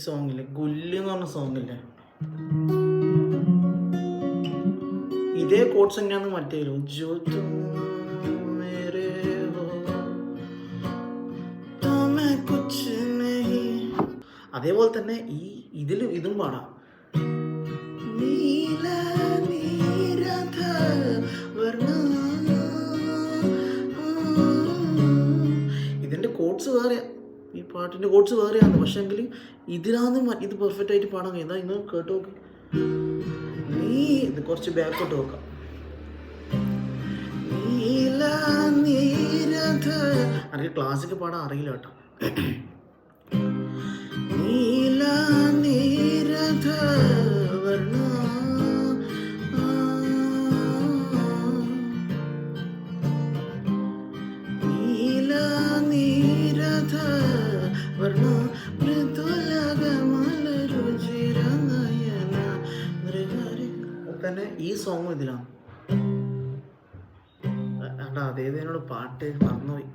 സോങ്ങില്ലേ, ഗുല്ല് എന്ന് പറഞ്ഞ സോങ്ങില്ലേ, ഇതേ കോഡ്സ് തന്നെയാണ് മറ്റേ ജോ തും മേരെ ഹോ തോ മൈ കുച്ച് നഹീ. അതേപോലെ തന്നെ ഇതും പാടാം. നീല നീരധ വർണ്ണ. ഇതിൻ്റെ കോഡ്സ് വേറെ, ഈ പാട്ടിൻ്റെ കോഡ്സ് വേറെയാണ്, പക്ഷെ എങ്കിൽ ഇതിലാണ് ഇത് പെർഫെക്റ്റ് ആയിട്ട് പാടാൻ കഴിയും. ഇന്ന് കേട്ട് നോക്ക്. ഇത് കുറച്ച് ബാക്കോട്ട് നോക്കാം. നീല നീരധ, എനിക്ക് ക്ലാസിക്ക് പാടാൻ അറിയില്ല കേട്ടോ. നീല നീരധ വർണ്ണ നീല നീരധ വർണ്ണ മൃദുലകമല രുചിര നയന മൃഗരി. തന്നെ ഈ സോങ് ഇതിലാണ്. അതേതിനോട് പാട്ട് മറന്നുപോയി.